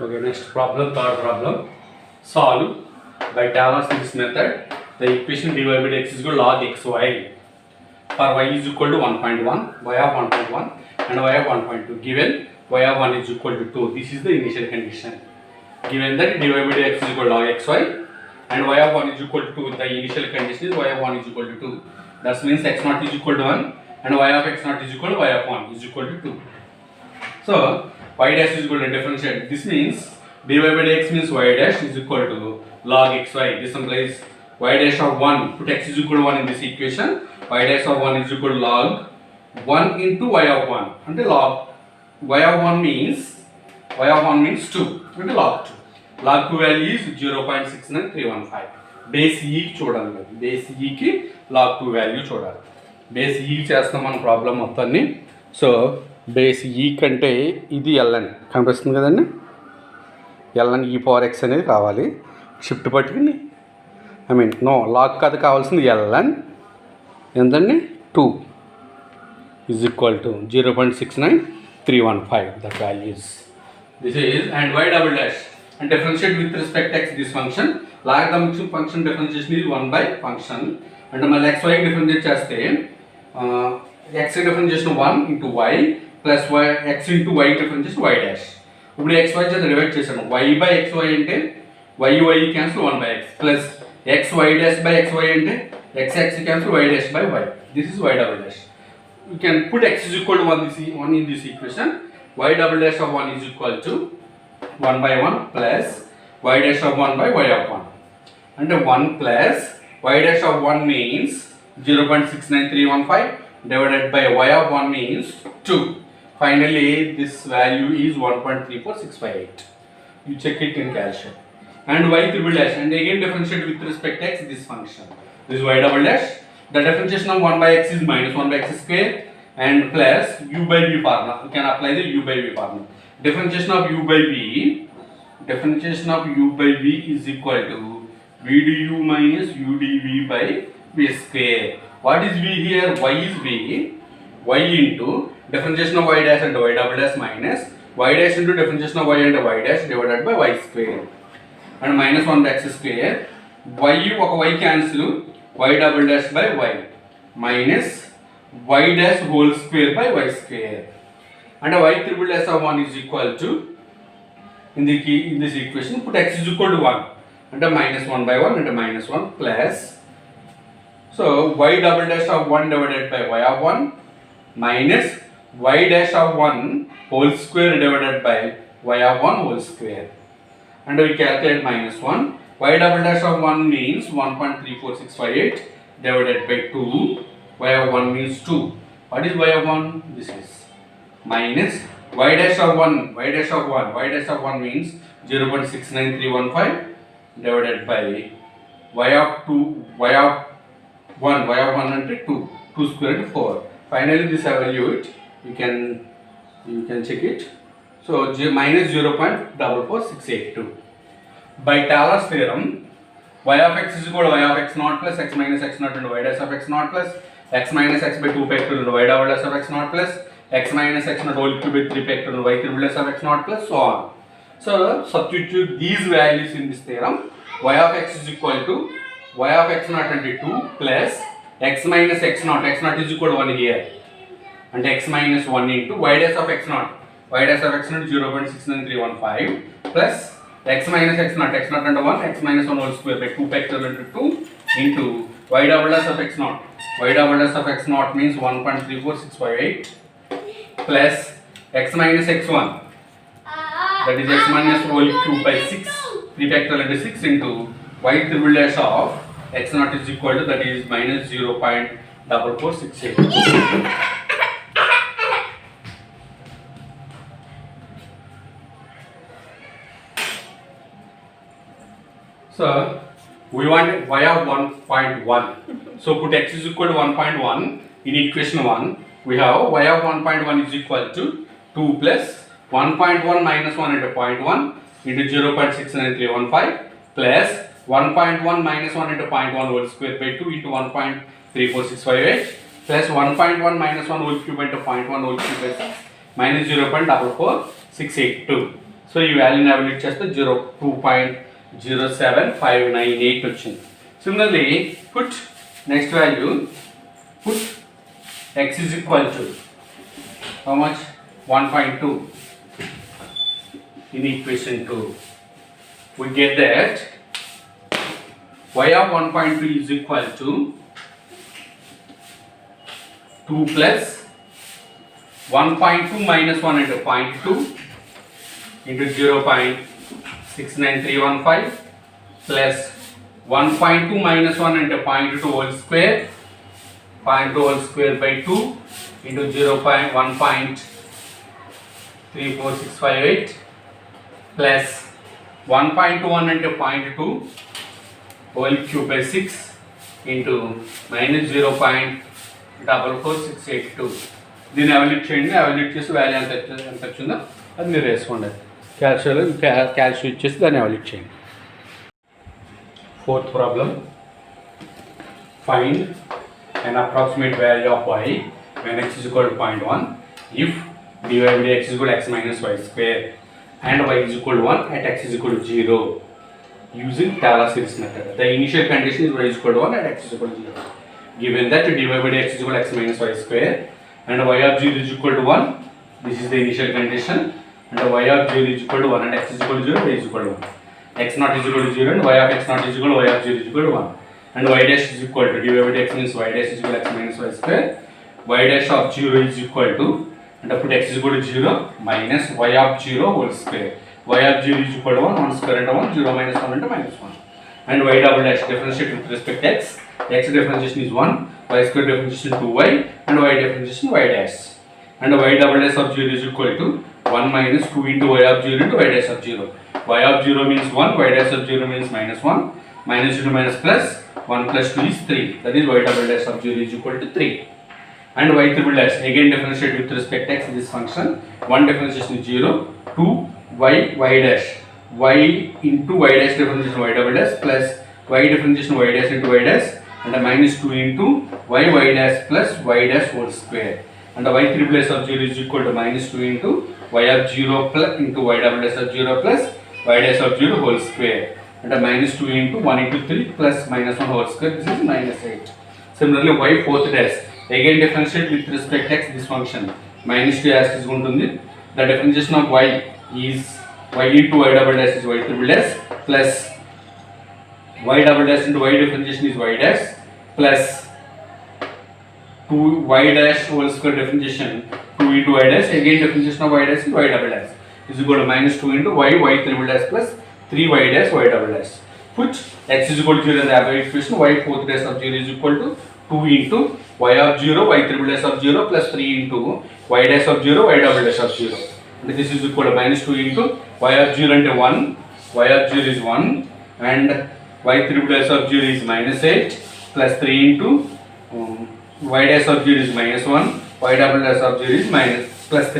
Okay, next problem, third problem. Solve by Taylor's method the equation dy by dx is equal to log xy for y is equal to 1.1, y of 1.1 and y of 1.2. Given y of 1 is equal to 2. This is the initial condition. Given that dy by dx is equal to log xy and y of 1 is equal to 2. The initial condition is y of 1 is equal to 2. That means x naught is equal to 1 and y of x naught is equal to y of 1 is equal to 2. So y dash is equal to differentiate. This means dy by dx means y dash is equal to log xy. This implies y dash of 1. Put x is equal to 1 in this equation. Y dash of 1 is equal to log 1 into y of 1. And log y of 1 means 2. And log 2. Log 2 value is 0.69315. Base E కి చూడాలి. Base E కి log 2 value చూడాలి. Base E చేస్తాం మన problem మొత్తాన్ని. So base E కంటే ఇది ln కనిపిస్తుంది కదండి. ln e పవర్ x అనేది కావాలి. షిఫ్ట్ పట్టుకుని లాగ్ కాదు కావాల్సింది ln ఎంతండి 2 is equal to 0.69315. The values this is and y double dash and differentiate with respect to x this function. Logarithmic function differentiation is 1 by function. And మళ్ళీ xy differentiate చేస్తే x differentiation 1 into y plus y x into y differentiation y dash. ఇప్పుడు xy చేత divide చేశాను. y by xy అంటే y cancel 1 by x plus xy dash by xy అంటే x cancel y dash by y. This is y double dash. You can put x is equal to 1 in this equation. Y double dash of 1 is equal to 1 by 1 plus y dash of 1 by y of 1. And 1 plus y dash of 1 means 0.69315 divided by y of 1 means 2. Finally, this value is 1.34658. You check it in calculation. And y triple dash and again differentiate with respect to x this function. This is y double dash. The differentiation of 1 by x is minus 1 by x square and plus u by v formula. You can apply the u by v formula. Differentiation of u by v is equal to v du minus u dv by v square. What is v here? Y is v. Y into differentiation of y dash and y double dash minus y dash into differentiation of y and y dash divided by y square. And minus 1 by x square. Y ఒక y cancel y double dash by y minus y dash whole square by y square. And y triple dash of 1 is equal to in this equation put x is equal to 1 and minus 1 by 1 and minus 1 plus so y double dash of 1 divided by y of 1 minus y dash of 1 whole square divided by y of 1 whole square. And we calculate minus 1. Y double dash of 1 means 1.34658 divided by 2. Y of 1 means 2. What is y of 1? This is minus y dash of 1 means 0.69315 divided by y of 1 అంటే 2 square into 4. Finally this evaluate you can check it. So minus 0.44682. By Taylor's theorem y of x is equal to y of x naught plus x minus x naught into y dash of x naught plus x minus x by 2 factorial into y double dash of x naught plus x minus x naught whole cube by 3 factorial into y triple dash of x naught plus so on. So substitute these values in this theorem. Y of x is equal to y of x naught and 2 plus x minus x naught is equal to 1 here and x minus 1 into y dash of x naught 0.69315 plus x minus x naught under 1 x minus 1 whole square by 2 factorial into 2 into y double dash of x naught means 1.34658 plus x minus x1 that is x minus whole cube by 6 3 factorial into 6 into y triple dash of x naught is equal to that is minus 0.4468. So we want y of 1.1. So put x is equal to 1.1 in equation 1. We have y of 1.1 is equal to 2 plus 1.1 minus 1 into 0.1 into 0.69315 plus 1.1 minus 1 into 0.1 whole square by 2 into 1.34658 plus 1.1 minus 1 whole cube into 0.1 whole cube by 6 minus 0.44682. So ఈ వాల్యూని అవాల్యూట్ చేస్తే 2.07598 వచ్చింది. Similarly put next value, put x is equal to how much? 1.2 in equation 2. We get that y of 1.2 is equal to 2 plus 1.2 minus 1 into 0.2 into 0.69315 plus 1.2 minus 1 into 0.2 whole square, 0.2 whole square by 2 into 0.1.34658 plus 1.21 into 0.2 whole cube by 6 into minus 0.44682. దీన్ని అవాల్యూట్ చేయండి. అవాల్యూట్ చేసి value ఎంత వచ్చిందో అది మీరు వేసుకోండి. Calculate చేసి దాన్ని అవాల్యూట్ చేయండి. Fourth problem, find an approximate value of y when x is equal to 0.1 if dy by dx is equal to x minus y square and y is equal to 1 at x is equal to 0 using Taylor series method. The initial condition is y is equal to 1 at x is equal to 0. Given that dy by dx is equal to x minus y square and y of 0 is equal to 1, this is the initial condition, and y of 0 is equal to 1 and x is equal to 0, y is equal to 1. X naught is equal to 0 and y of x naught is equal to y of 0 is equal to 1. And y dash is equal to dy by dx means y dash is equal to x minus y square. Y dash of 0 is equal to, and I put x is equal to 0 minus y of 0 whole square. Y of 0 is equal to 1, 1 square into 1, 0 minus 1 into minus 1. And y double dash differentiate with respect to x. X differentiation is 1, y square differentiation 2y, and y differentiation y dash. And y double dash of 0 is equal to 1 minus 2 into y of 0 into y dash of 0. Y of 0 means 1, y dash of 0 means minus 1, minus into minus plus, 1 plus 2 is 3. That is y double dash of 0 is equal to 3. And y triple dash, again differentiate with respect to x this function. 1 differentiation is 0, 2 y dash. Y into y dash differentiation y double dash plus y differentiation y dash into y dash, and a minus 2 into y dash plus y dash whole square. And the y triple dash of 0 is equal to minus 2 into y of 0 plus into y double dash of 0 plus y dash of 0 whole square, and a minus 2 into 1 into 3 plus minus 1 whole square, this is minus 8. Similarly y fourth dash, again differentiate with respect to x this function. Minus 2 as is ఉంటుంది. The differentiation of y is y into y double dash is y triple dash plus y double dash into y differentiation is y dash plus 2y dash whole square differentiation 2 into y dash, again differentiation of y dash is y double dash is equal to minus 2 into y triple dash plus 3y dash y double dash. Put x is equal to 0 in the above equation. Y fourth dash of 0 is equal to 2 into y of 0 y triple dash of 0 plus 3 into y dash of 0 y double dash of 0. And this is equal to minus 2 into y of 0 into 1, y of 0 is 1, and y triple dash of 0 is minus 8 plus 3 into y dash of 0 is minus 1, y double dash of 0 is minus plus 3.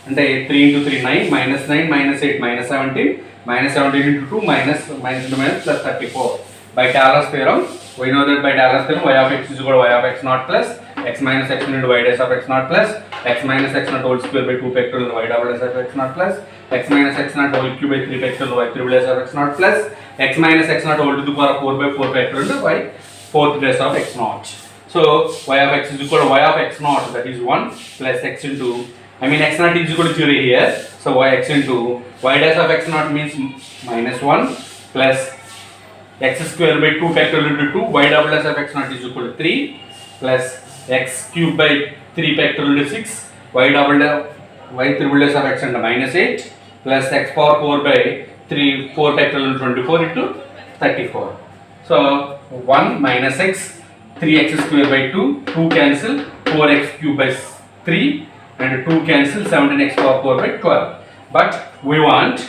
And 3 into 3 9, minus 9, minus 8, minus 17, minus 17 into 2, minus into minus plus 34. By Taylor's theorem, we know that by Taylor's theorem y of x is equal to y of x naught plus x minus x into y dash of x naught plus x minus x naught whole square by 2 factorial y double dash of x naught plus x minus x naught whole cube by 3 factorial y triple dash of x naught plus x minus x naught whole to the power of 4 by 4 factorial y fourth dash of x naught. So y of x is equal to y of x naught, that is 1 plus x into, I mean x naught is equal to 0 here, so y x into y dash of x naught means minus 1 plus x square by 2 factorial into 2, y double dash of x naught is equal to 3 plus x cube by 3 factorial into 6, y double dash y triple dash of x into minus 8 plus x power 4 by 4 factorial into 24 into 34. So 1 minus x, 3x square by 2, 2 cancel, 4x cube by 3 and 2 cancel, 17x power 4 by 12. But we want,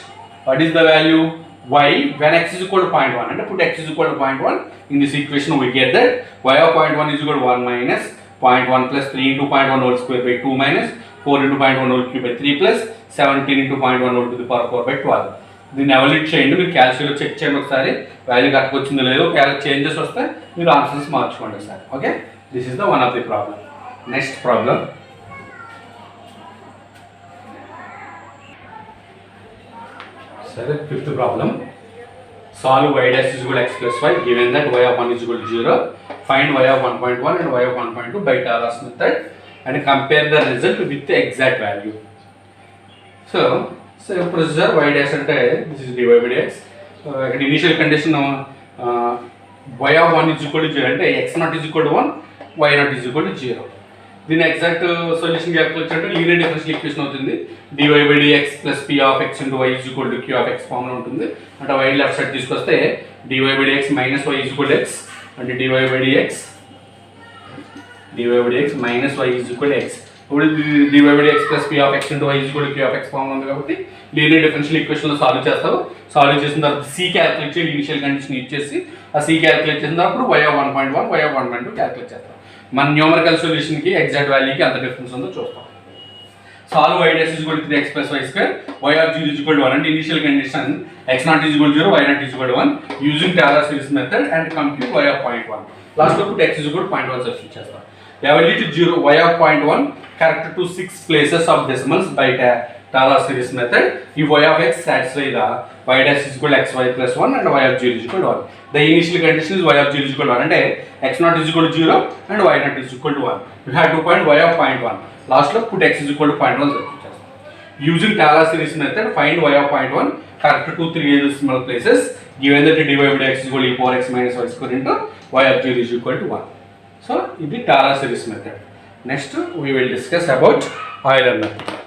what is the value? Y when x is equal to 0.1, and put x is equal to 0.1 in this equation, we get that y of 0.1 is equal to 1 minus 0.1 plus 3 into 0.1 whole square by 2 minus 4 into 0.1 whole cube by 3 plus 17 into 0.1 whole to the power 4 by 12. దీన్ని అవాల్యూట్ చేయండి. మీరు క్యాల్కులేటర్లో check చేయండి ఒకసారి value correct వచ్చిందో లేదో. ఒకవేళ changes వస్తే మీరు ఆన్సర్స్ మార్చుకోండి ఒకసారి. Okay, this is the one of the problem. Next problem, సరే fifth problem solve y dash is equal to x plus y given that y of 1 is equal to 0 find y of 1.1 and y of 1.2 by Taylor's method and compare the result with the exact value. So procedure y dash అంటే this is dy by dx ఇక్కడ initial condition y of 1 is equal to 0 అంటే x not is equal to 1 y not is equal to 0. దీని exact solution calculate అంటే linear differential equation అవుతుంది dy by dx plus p of x into y is equal to q of x form లో ఉంటుంది అంటే y left side తీసుకొస్తే dy by dx minus y is equal to x అంటే dy by dx minus y is equal to x ఇప్పుడు dy by dx plus p of x into y is equal to q of x form లో ఉంది కాబట్టి linear differential equation లో solve చేస్తావు solve చేసిన తర్వాత c calculate చేసి initial condition ఇచ్చేసి ఆ c క్యాల్కులేట్ చేసిన తర్వాత y of 1.1 y of 1.2 calculate చేస్తాం మన న్యూమరికల్ సొల్యూషన్కి ఎగ్జాక్ట్ వాల్యూకి ఎంత డిఫరెన్స్ ఉందో చూస్తాం solve y dash is equal to 3x plus y square y of 0 is equal to 1 అంటే initial condition x not is equal to 0 y not is equal to 1 using Taylor series method and compute y of 0.1 last లో put x is equal to 0.1 substitute చేస్తాం evaluate 0 y of 0.1 character to 6 places of decimals by Taylor series method if y of x satisfy the y dash is equal to xy plus 1 and y of 0 is equal to 1 the initial condition is y of 0 is equal to 1 అంటే x not is equal to 0 and y not is equal to 1 you have to find y of 0.1 last లో put x is equal to 0.1 substitute చేస్తాం using Taylor series method find y of 0.1 character to 3 decimal places given that dy by dx is equal to e power x minus y square into y of 0 is equal to 1 so ఇది Taylor series method next we will discuss about Euler method